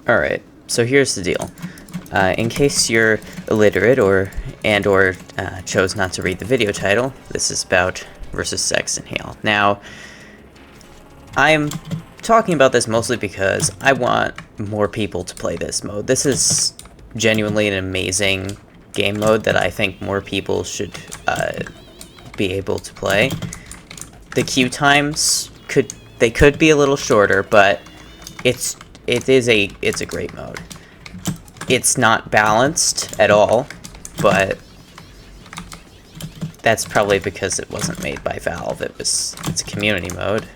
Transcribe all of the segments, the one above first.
Alright, so here's the deal. In case you're illiterate or chose not to read the video title, this is about versus Saxton Hale. Now, I'm talking about this mostly because I want more people to play this mode. This is genuinely an amazing game mode that I think more people should be able to play. The queue times could be a little shorter, but it's a great mode. It's not balanced at all, but that's probably because it wasn't made by Valve. It's a community mode.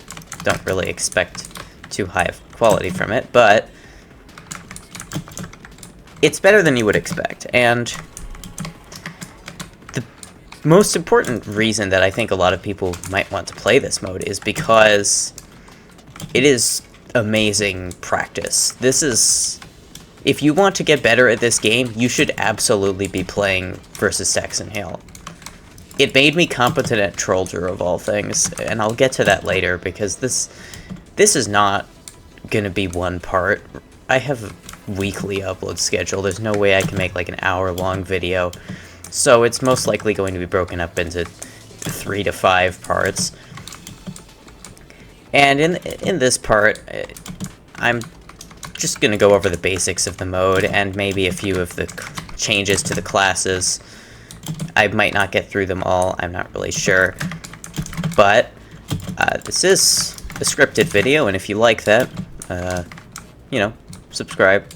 Don't really expect too high of quality from it, but it's better than you would expect. And the most important reason that I think a lot of people might want to play this mode is because it is amazing practice. If you want to get better at this game, you should absolutely be playing versus Saxton Hale. It made me competent at Trollger of all things, and I'll get to that later because this is not gonna be one part. I have a weekly upload schedule. There's no way I can make like an hour-long video, so it's most likely going to be broken up into 3 to 5 parts. And in this part, I'm just gonna go over the basics of the mode and maybe a few of the changes to the classes. I might not get through them all, I'm not really sure. But this is a scripted video, and if you like that, subscribe.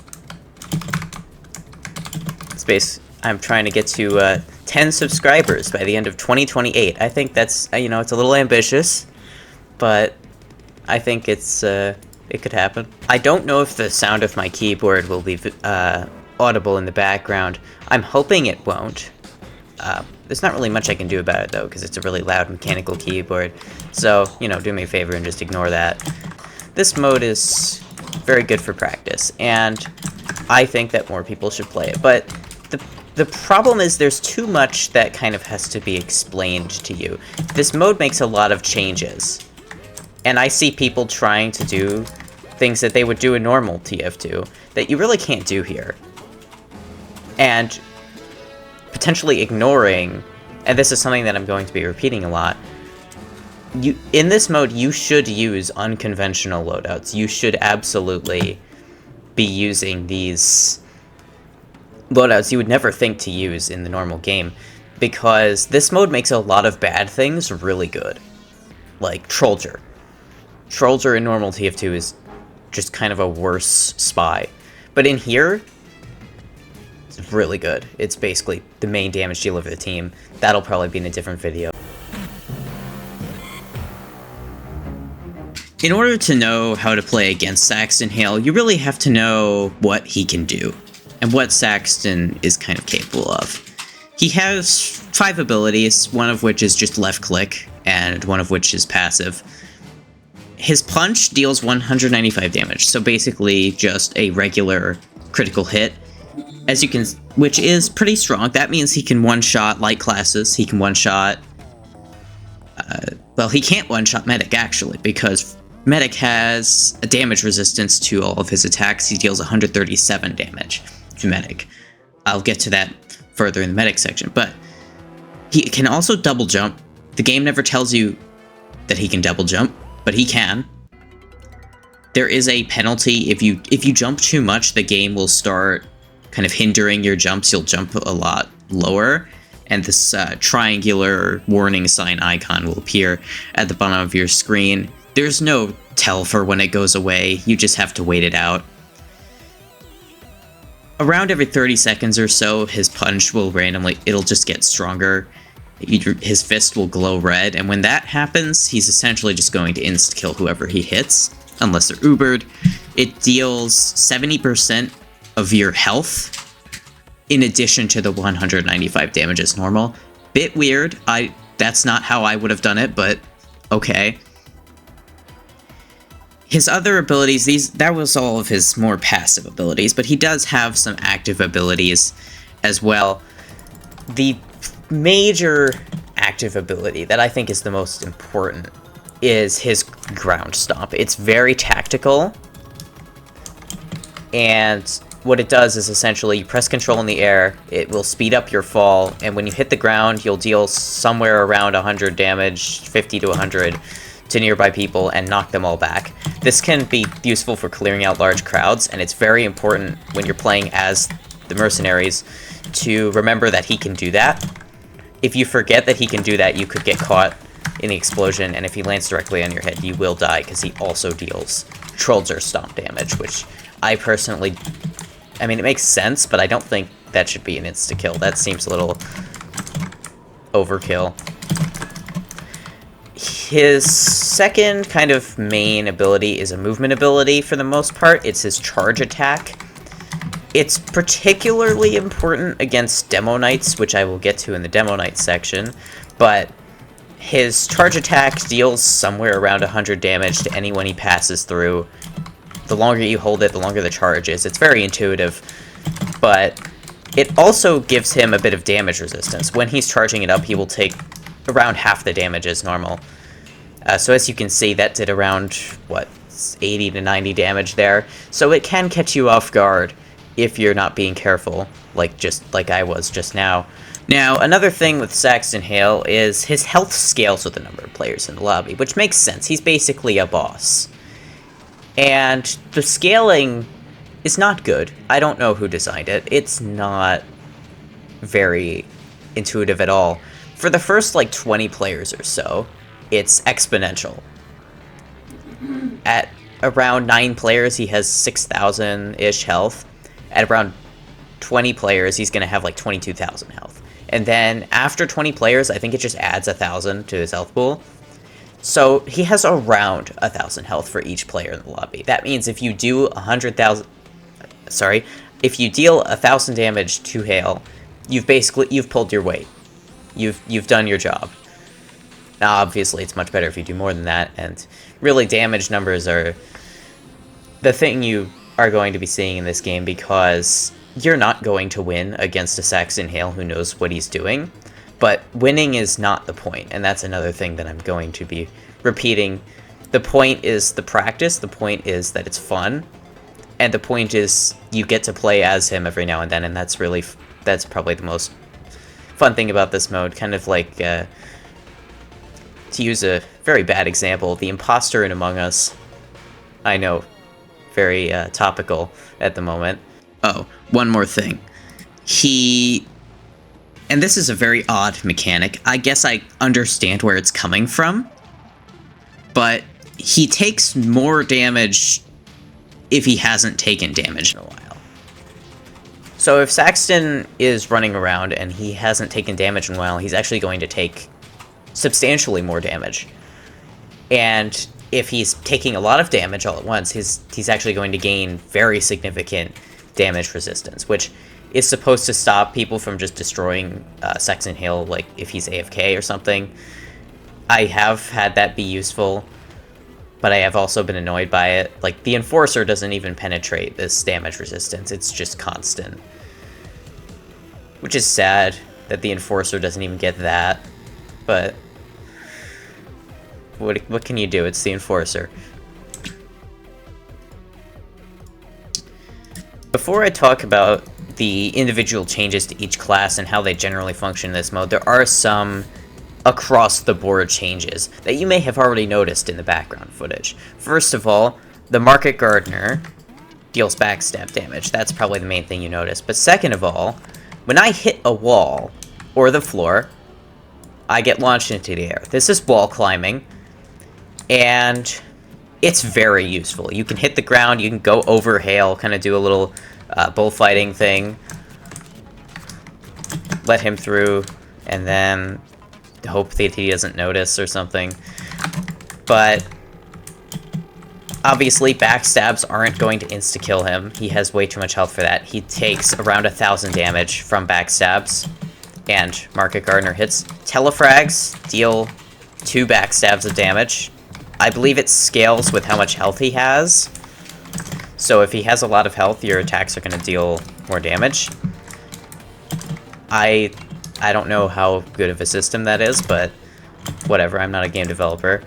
I'm trying to get to 10 subscribers by the end of 2028. I think that's, it's a little ambitious, but I think it could happen. I don't know if the sound of my keyboard will be audible in the background. I'm hoping it won't. There's not really much I can do about it, though, because it's a really loud mechanical keyboard. So, do me a favor and just ignore that. This mode is very good for practice, and I think that more people should play it. But the problem is there's too much that kind of has to be explained to you. This mode makes a lot of changes, and I see people trying to do things that they would do in normal TF2 that you really can't do here. And potentially ignoring, and this is something that I'm going to be repeating a lot, in this mode you should use unconventional loadouts. You should absolutely be using these loadouts you would never think to use in the normal game, because this mode makes a lot of bad things really good. Like Trollger. Trollger in normal TF2 is just kind of a worse spy. But in here, it's really good. It's basically the main damage dealer for the team. That'll probably be in a different video. In order to know how to play against Saxton Hale, you really have to know what he can do, and what Saxton is kind of capable of. He has 5 abilities, one of which is just left click, and one of which is passive. His punch deals 195 damage, so basically just a regular critical hit, which is pretty strong. That means he can one-shot light classes, he can one-shot, he can't one-shot Medic, actually, because Medic has a damage resistance to all of his attacks. He deals 137 damage to Medic. I'll get to that further in the Medic section, but he can also double jump. The game never tells you that he can double jump, but he can. There is a penalty. If you jump too much, the game will start kind of hindering your jumps. You'll jump a lot lower, and this triangular warning sign icon will appear at the bottom of your screen. There's no tell for when it goes away. You just have to wait it out. Around every 30 seconds or so, his punch will it'll just get stronger. His fist will glow red, and when that happens, he's essentially just going to insta-kill whoever he hits, unless they're Ubered. It deals 70% of your health, in addition to the 195 damage as normal. Bit weird. That's not how I would have done it, but okay. His other abilities, that was all of his more passive abilities, but he does have some active abilities as well. The major active ability that I think is the most important is his ground stomp. It's very tactical, And what it does is essentially you press control in the air, it will speed up your fall, and when you hit the ground, you'll deal somewhere around 100 damage, 50 to 100, to nearby people and knock them all back. This can be useful for clearing out large crowds, and it's very important when you're playing as the mercenaries to remember that he can do that. If you forget that he can do that, you could get caught in the explosion, and if he lands directly on your head, you will die, because he also deals Trollzer Stomp damage, which I personally... I mean, it makes sense, but I don't think that should be an insta-kill. That seems a little overkill. His second kind of main ability is a movement ability for the most part. It's his charge attack. It's particularly important against Demo Knights, which I will get to in the Demo Knight section, but his charge attack deals somewhere around 100 damage to anyone he passes through. The longer you hold it, the longer the charge is. It's very intuitive, but it also gives him a bit of damage resistance. When he's charging it up, he will take around half the damage as normal. So as you can see, that did around, what, 80 to 90 damage there. So it can catch you off guard if you're not being careful, just like I was just now. Now, another thing with Saxton Hale is his health scales with the number of players in the lobby, which makes sense. He's basically a boss. And the scaling is not good. I don't know who designed it. It's not very intuitive at all. For the first, 20 players or so, it's exponential. At around 9 players, he has 6,000-ish health. At around 20 players, he's going to have, 22,000 health. And then after 20 players, I think it just adds 1,000 to his health pool. So he has around 1,000 health for each player in the lobby. That means if you do 100,000... Sorry. If you deal 1,000 damage to Hale, you've pulled your weight. You've done your job. Now, obviously, it's much better if you do more than that, and really damage numbers are the thing you are going to be seeing in this game, because you're not going to win against a Saxton Hale who knows what he's doing. But winning is not the point, and that's another thing that I'm going to be repeating. The point is the practice, the point is that it's fun, and the point is you get to play as him every now and then, and that's probably the most fun thing about this mode. Kind of like, to use a very bad example, the imposter in Among Us. I know, very topical at the moment. Oh, one more thing. And this is a very odd mechanic. I guess I understand where it's coming from, but he takes more damage if he hasn't taken damage in a while. So if Saxton is running around and he hasn't taken damage in a while, he's actually going to take substantially more damage. And if he's taking a lot of damage all at once, he's actually going to gain very significant damage resistance, which is supposed to stop people from just destroying Saxton Hale, if he's AFK or something. I have had that be useful, but I have also been annoyed by it. The Enforcer doesn't even penetrate this damage resistance, it's just constant. Which is sad that the Enforcer doesn't even get that, but what can you do? It's the Enforcer. Before I talk about the individual changes to each class and how they generally function in this mode, there are some across-the-board changes that you may have already noticed in the background footage. First of all, the Market Gardener deals backstab damage. That's probably the main thing you notice. But second of all, when I hit a wall or the floor, I get launched into the air. This is wall climbing, and it's very useful. You can hit the ground, you can go over Hale, kind of do a little bullfighting thing, let him through, and then hope that he doesn't notice or something. But obviously backstabs aren't going to insta-kill him. He has way too much health for that. He takes around 1,000 damage from backstabs, and Market Gardener hits. Telefrags deal 2 backstabs of damage. I believe it scales with how much health he has. So if he has a lot of health, your attacks are going to deal more damage. I don't know how good of a system that is, but whatever, I'm not a game developer.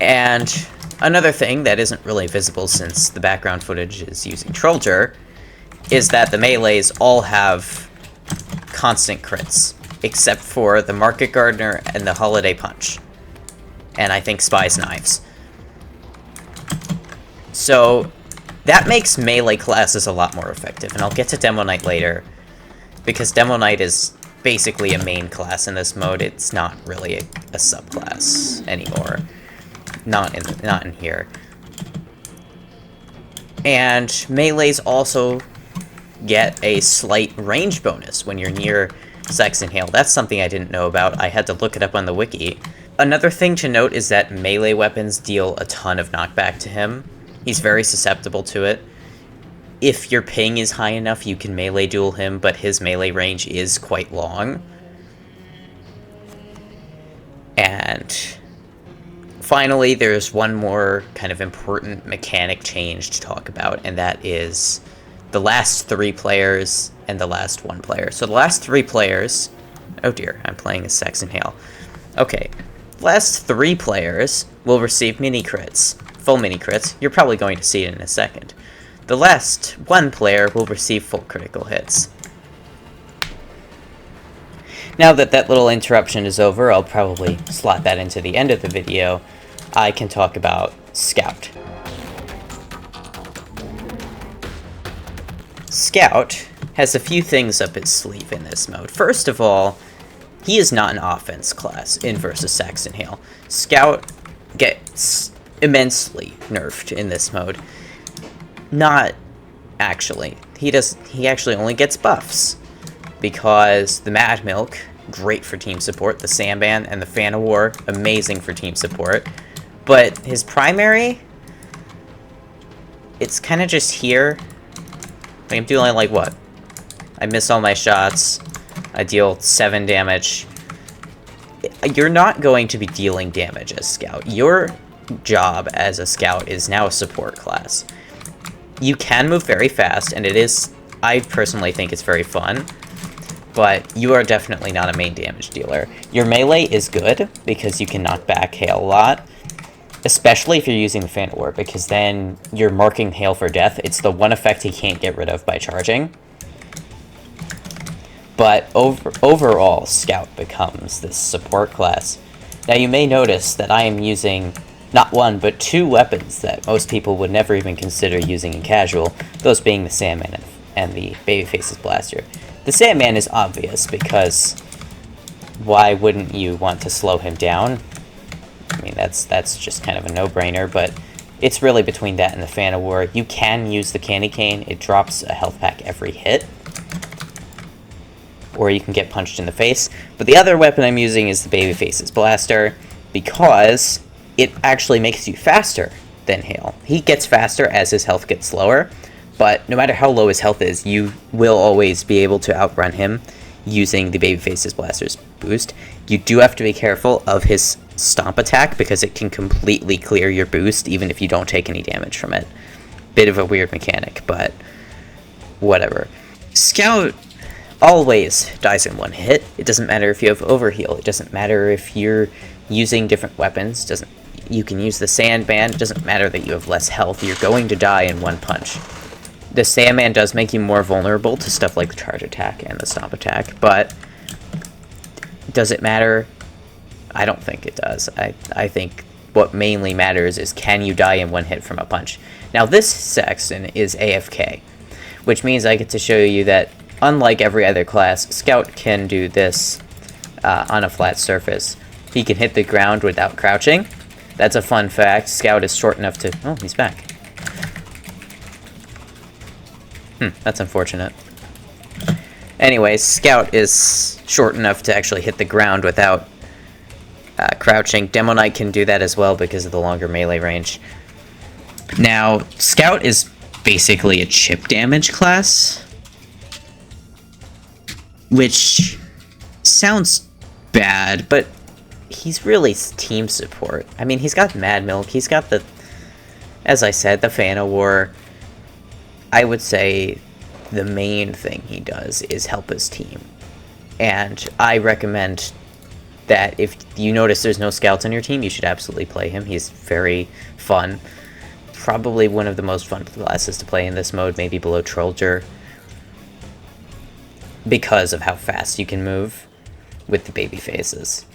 And Another thing that isn't really visible since the background footage is using Trollger is that the melees all have constant crits, except for the Market Gardener and the Holiday Punch. And I think Spy's Knives. So that makes melee classes a lot more effective, and I'll get to Demo Knight later, because Demo Knight is basically a main class in this mode. It's not really a subclass anymore. Not in here. And melees also get a slight range bonus when you're near Saxton Hale. That's something I didn't know about. I had to look it up on the wiki. Another thing to note is that melee weapons deal a ton of knockback to him. He's very susceptible to it. If your ping is high enough, you can melee duel him, but his melee range is quite long. And finally, there's one more kind of important mechanic change to talk about, and that is the last 3 players and the last 1 player. So the last 3 players... Oh dear, I'm playing as Saxton Hale. Okay, last 3 players will receive mini crits. Full mini crits. You're probably going to see it in a second. The last 1 player will receive full critical hits. Now that that little interruption is over, I'll probably slot that into the end of the video. I can talk about Scout. Scout has a few things up his sleeve in this mode. First of all, he is not an offense class in versus Saxton Hale. Scout gets immensely nerfed in this mode. Not actually. He actually only gets buffs, because the Mad Milk, great for team support, the Sandman and the Fan of War, amazing for team support. But his primary, it's kind of just here. Like, I'm doing like what? I miss all my shots. I deal 7 damage. You're not going to be dealing damage as Scout. Your job as a Scout is now a support class. You can move very fast, and it is, I personally think it's very fun, but you are definitely not a main damage dealer. Your melee is good, because you can knock back Hale a lot, especially if you're using the Fan of War, because then you're marking Hale for death. It's the one effect he can't get rid of by charging. But overall, Scout becomes this support class. Now you may notice that I am using not 1, but 2 weapons that most people would never even consider using in casual, those being the Sandman and the Babyface's Blaster. The Sandman is obvious, because why wouldn't you want to slow him down? I mean, that's just kind of a no-brainer, but it's really between that and the Fan of War. You can use the Candy Cane. It drops a health pack every hit, or you can get punched in the face. But the other weapon I'm using is the Babyface's Blaster, because it actually makes you faster than Hale. He gets faster as his health gets lower, but no matter how low his health is, you will always be able to outrun him using the Babyface's Blaster's boost. You do have to be careful of his stomp attack, because it can completely clear your boost even if you don't take any damage from it. Bit of a weird mechanic, but whatever. Scout always dies in 1 hit. It doesn't matter if you have overheal. It doesn't matter if you're using different weapons. You can use the Sandman. It doesn't matter that you have less health. You're going to die in 1 punch. The Sandman does make you more vulnerable to stuff like the charge attack and the stomp attack, but does it matter? I don't think it does. I think what mainly matters is, can you die in 1 hit from a punch? Now this Saxton is AFK, which means I get to show you that, unlike every other class, Scout can do this on a flat surface. He can hit the ground without crouching. That's a fun fact. Scout is short enough to... Oh, he's back. That's unfortunate. Anyways, Scout is short enough to actually hit the ground without crouching. Demo Knight can do that as well because of the longer melee range. Now, Scout is basically a chip damage class, which sounds bad, but he's really team support. I mean, he's got Mad Milk, he's got the, as I said, the Fan of War. I would say the main thing he does is help his team. And I recommend that if you notice there's no scouts on your team, you should absolutely play him. He's very fun. Probably one of the most fun classes to play in this mode, maybe below Trollger, because of how fast you can move with the baby faces.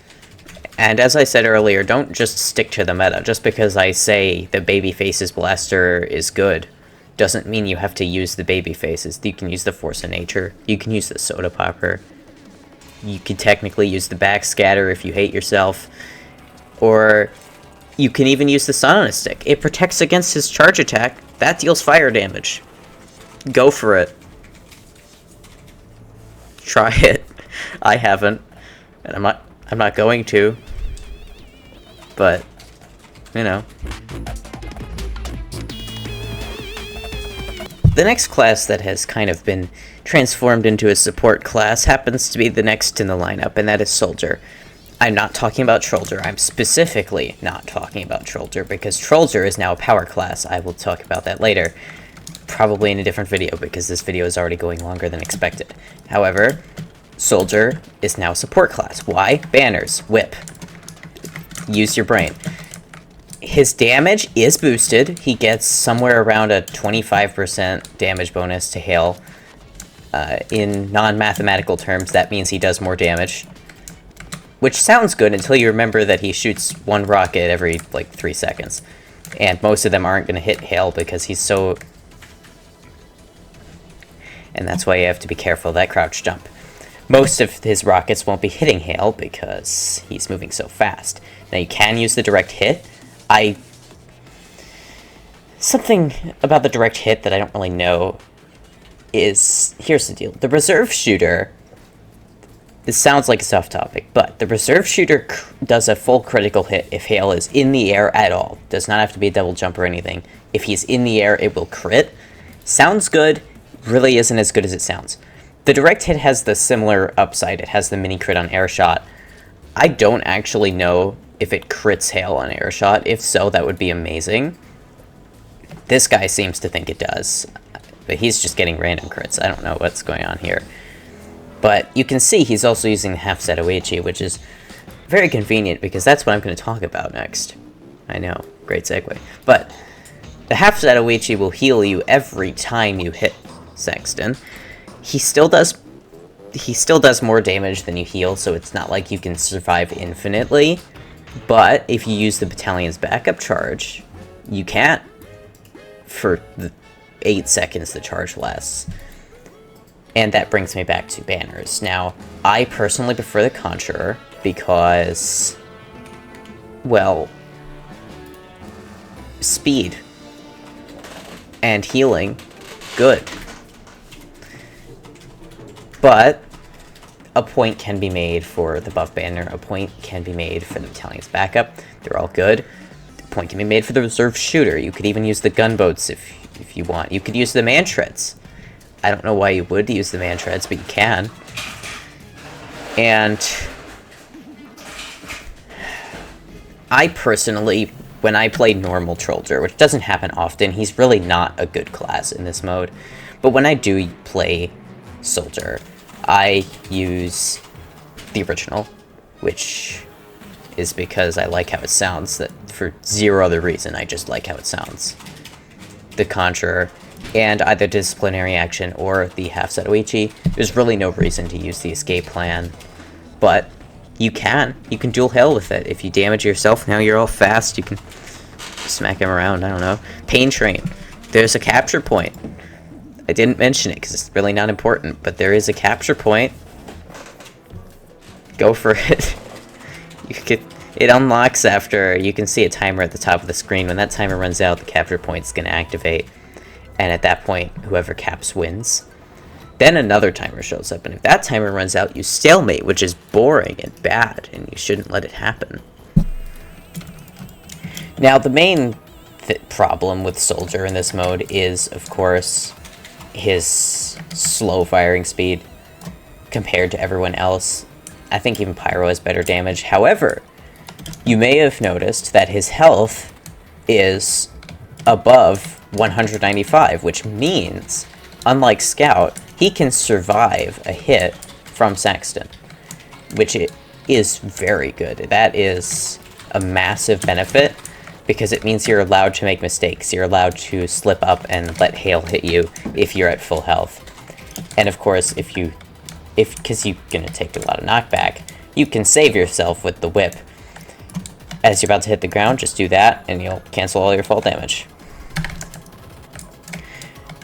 And as I said earlier, don't just stick to the meta. Just because I say the baby faces blaster is good doesn't mean you have to use the baby faces. You can use the Force of Nature, you can use the Soda Popper, you can technically use the Backscatter if you hate yourself, or you can even use the Sun on a Stick. It protects against his charge attack. That deals fire damage. Go for it. Try it. I haven't, and I'm not going to. But, you know. The next class that has kind of been transformed into a support class happens to be the next in the lineup, and that is Soldier. I'm not talking about Trollger. I'm specifically not talking about Trollger, because Trollger is now a power class. I will talk about that later, probably in a different video, because this video is already going longer than expected. However, Soldier is now a support class. Why? Banners. Whip. Use your brain. His damage is boosted. He gets somewhere around a 25% damage bonus to Hale. In non-mathematical terms, that means he does more damage. Which sounds good until you remember that he shoots one rocket every, like, 3 seconds. And most of them aren't going to hit Hale because he's so... And that's why you have to be careful of that crouch jump. Most of his rockets won't be hitting Hale because he's moving so fast. Now, you can use the direct hit. Something about the direct hit that I don't really know is... Here's the deal. The reserve shooter... This sounds like a soft topic, but the reserve shooter does a full critical hit if Hale is in the air at all. Does not have to be a double jump or anything. If he's in the air, it will crit. Sounds good, really isn't as good as it sounds. The direct hit has the similar upside. It has the mini crit on air shot. I don't actually know if it crits Hale on air shot. If so, that would be amazing. This guy seems to think it does, but he's just getting random crits. I don't know what's going on here. But you can see he's also using the half set Oichi, which is very convenient because that's what I'm going to talk about next. I know, great segue. But the half set Oichi will heal you every time you hit Saxton. He still does more damage than you heal, so it's not like you can survive infinitely. But if you use the battalion's backup charge, you can't for the 8 seconds the charge lasts. And that brings me back to banners. Now, I personally prefer the Conjurer because, well, speed and healing, good. But a point can be made for the buff banner, a point can be made for the battalion's backup. They're all good. A point can be made for the reserve shooter. You could even use the gunboats if you want. You could use the man-treads. I don't know why you would use the man-treads, but you can. And I personally, when I play normal Trollger, which doesn't happen often, he's really not a good class in this mode. But when I do play Soldier, I use the original, which is because I like how it sounds. That for zero other reason, I just like how it sounds. The Conjurer, and either disciplinary action or the half set Oichi. There's really no reason to use the escape plan, but you can dual Hale with it. If you damage yourself, now you're all fast, you can smack him around, I don't know. Pain Train. There's a capture point. I didn't mention it because it's really not important, but there is a capture point. Go for it. It unlocks after, you can see a timer at the top of the screen. When that timer runs out, the capture point's going to activate. And at that point, whoever caps wins. Then another timer shows up, and if that timer runs out, you stalemate, which is boring and bad, and you shouldn't let it happen. Now, the main problem with Soldier in this mode is, of course, his slow firing speed compared to everyone else. I think even Pyro has better damage. However, you may have noticed that his health is above 195, which means, unlike Scout, he can survive a hit from Saxton, which is very good. That is a massive benefit, because it means you're allowed to make mistakes. You're allowed to slip up and let Hale hit you if you're at full health. And of course, because you're gonna take a lot of knockback, you can save yourself with the whip. As you're about to hit the ground, just do that, and you'll cancel all your fall damage.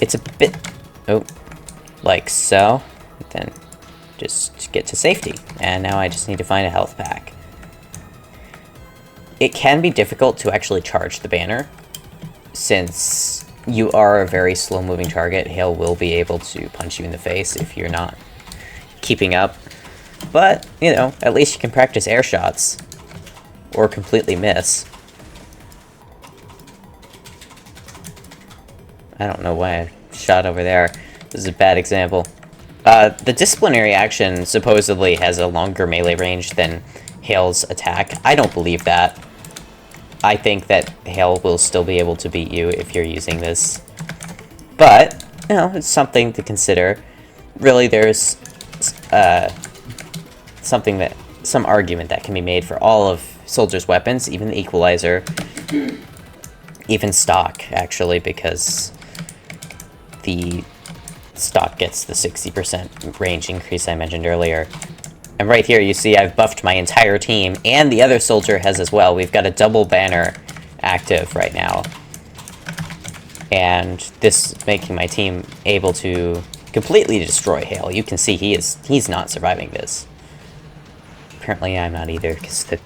It's a bit, like so. Then just get to safety. And now I just need to find a health pack. It can be difficult to actually charge the banner, since you are a very slow-moving target. Hale will be able to punch you in the face if you're not keeping up. But, you know, at least you can practice air shots. Or completely miss. I don't know why I shot over there. This is a bad example. The disciplinary action supposedly has a longer melee range than Hale's attack. I don't believe that. I think that Hale will still be able to beat you if you're using this. But, you know, it's something to consider. Really, there's some argument that can be made for all of Soldier's weapons, even the Equalizer, even stock, actually, because the stock gets the 60% range increase I mentioned earlier. And right here, you see I've buffed my entire team, and the other soldier has as well. We've got a double banner active right now. And this is making my team able to completely destroy Hale. You can see he's not surviving this. Apparently I'm not either, because the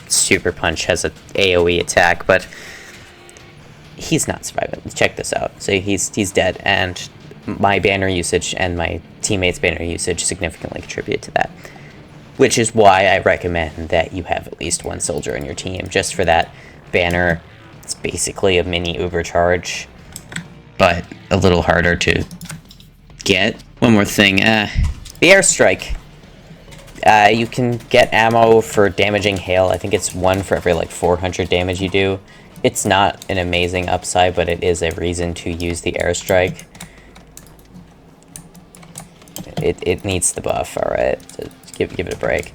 Super Punch has an AoE attack, but he's not surviving. Check this out. So he's dead, and my banner usage and my teammates' banner usage significantly contribute to that. Which is why I recommend that you have at least one soldier in your team, just for that banner. It's basically a mini Uber charge, but a little harder to get. One more thing, the airstrike. You can get ammo for damaging Hale. I think it's 1 for every, like, 400 damage you do. It's not an amazing upside, but it is a reason to use the airstrike. It needs the buff, alright. So give it a break.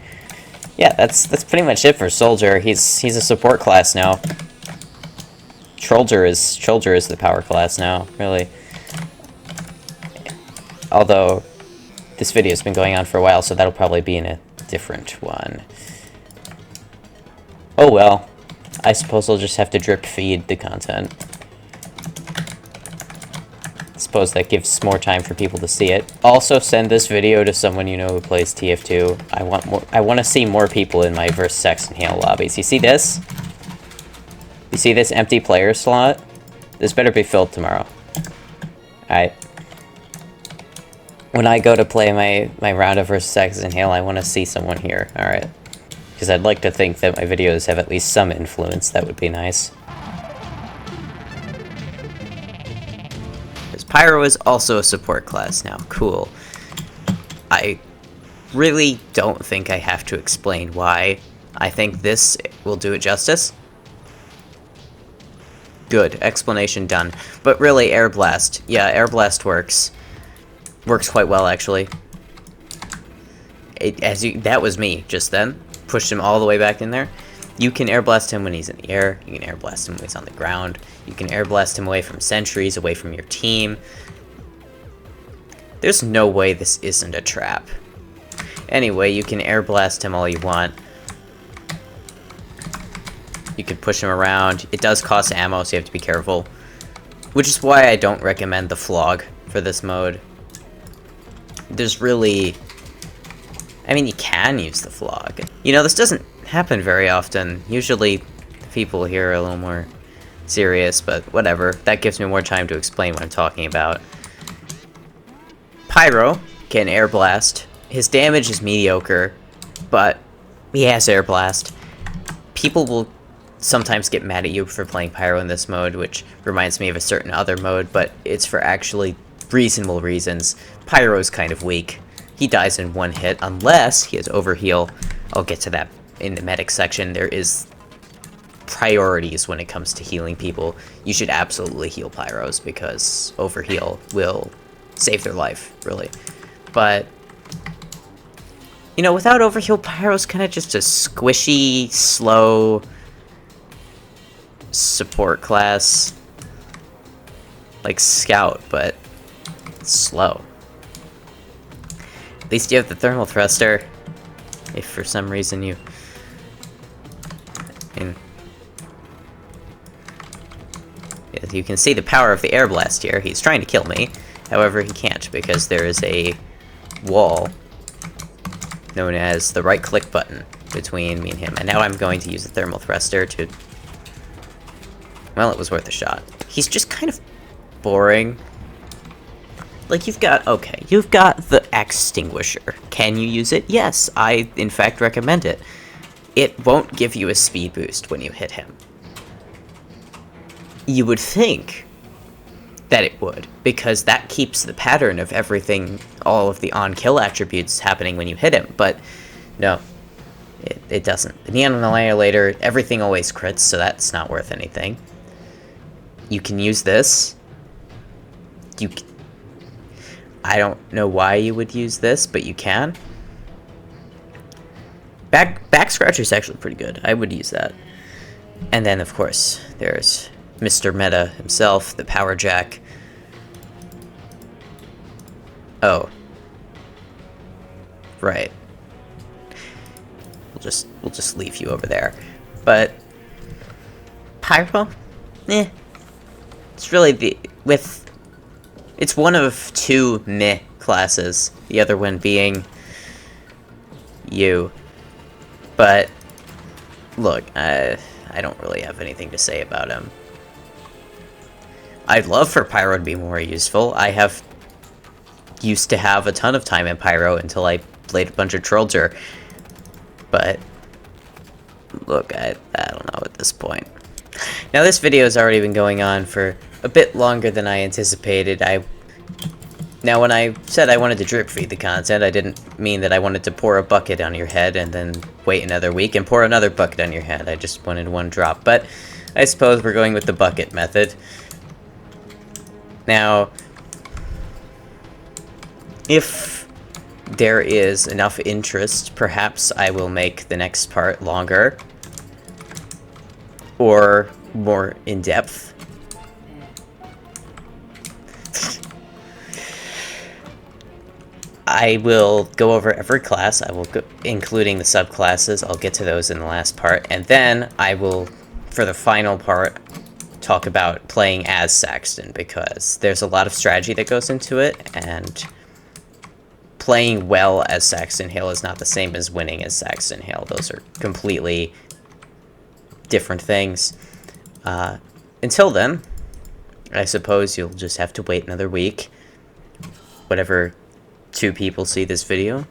Yeah, that's pretty much it for Soldier. He's a support class now. Soldier is the power class now, really. Although this video's been going on for a while, so that'll probably be in a different one. Oh well. I suppose I'll just have to drip feed the content. I suppose that gives more time for people to see it. Also, send this video to someone you know who plays TF2. I want to see more people in my versus Saxton Hale lobbies. You see this? You see this empty player slot? This better be filled tomorrow. Alright. When I go to play my round of versus Saxton Hale, I want to see someone here. Alright. Because I'd like to think that my videos have at least some influence. That would be nice. Because Pyro is also a support class now. Cool. I really don't think I have to explain why. I think this will do it justice. Good. Explanation done. But really, Air Blast. Yeah, Air Blast works. Works quite well, actually. That was me just then. Pushed him all the way back in there. You can air blast him when he's in the air. You can air blast him when he's on the ground. You can air blast him away from sentries, away from your team. There's no way this isn't a trap. Anyway, you can air blast him all you want. You can push him around. It does cost ammo, so you have to be careful. Which is why I don't recommend the flog for this mode. There's really... I mean, you can use the flog. You know, this doesn't happen very often. Usually, people here are a little more serious, but whatever. That gives me more time to explain what I'm talking about. Pyro can air blast. His damage is mediocre, but he has air blast. People will sometimes get mad at you for playing Pyro in this mode, which reminds me of a certain other mode, but it's for actually reasonable reasons. Pyro's kind of weak. He dies in one hit, unless he has overheal. I'll get to that in the medic section. There is priorities when it comes to healing people. You should absolutely heal Pyros, because overheal will save their life, really. But You know, without Overheal, Pyro's kind of just a squishy, slow support class. Like Scout, but slow. At least you have the Thermal Thruster. If for some reason you... as you can see the power of the Air Blast here. He's trying to kill me. However, he can't because there is a wall known as the right-click button between me and him. And now I'm going to use the Thermal Thruster to... well, it was worth a shot. He's just kind of boring. Like, you've got the Extinguisher. Can you use it? Yes, I, in fact, recommend it. It won't give you a speed boost when you hit him. You would think that it would, because that keeps the pattern of everything, all of the on-kill attributes happening when you hit him, but no, it doesn't. The Neon Annihilator, everything always crits, so that's not worth anything. You can use this. I don't know why you would use this, but you can. Back Scratcher is actually pretty good. I would use that. And then, of course, there's Mr. Meta himself, the Power Jack. Oh. Right. We'll just leave you over there. But Pyro? Eh. It's really it's one of two meh classes. The other one being you. But look, I don't really have anything to say about him. I'd love for Pyro to be more useful. I used to have a ton of time in Pyro until I played a bunch of Trollger. But look, I don't know at this point. Now this video has already been going on for a bit longer than I anticipated. Now when I said I wanted to drip feed the content, I didn't mean that I wanted to pour a bucket on your head and then wait another week and pour another bucket on your head. I just wanted one drop. But I suppose we're going with the bucket method. Now, if there is enough interest, perhaps I will make the next part longer or more in-depth. I will go over every class, including the subclasses. I'll get to those in the last part, and then I will, for the final part, talk about playing as Saxton, because there's a lot of strategy that goes into it, and playing well as Saxton Hale is not the same as winning as Saxton Hale. Those are completely different things. Until then, I suppose you'll just have to wait another week. Whatever 2 people see this video,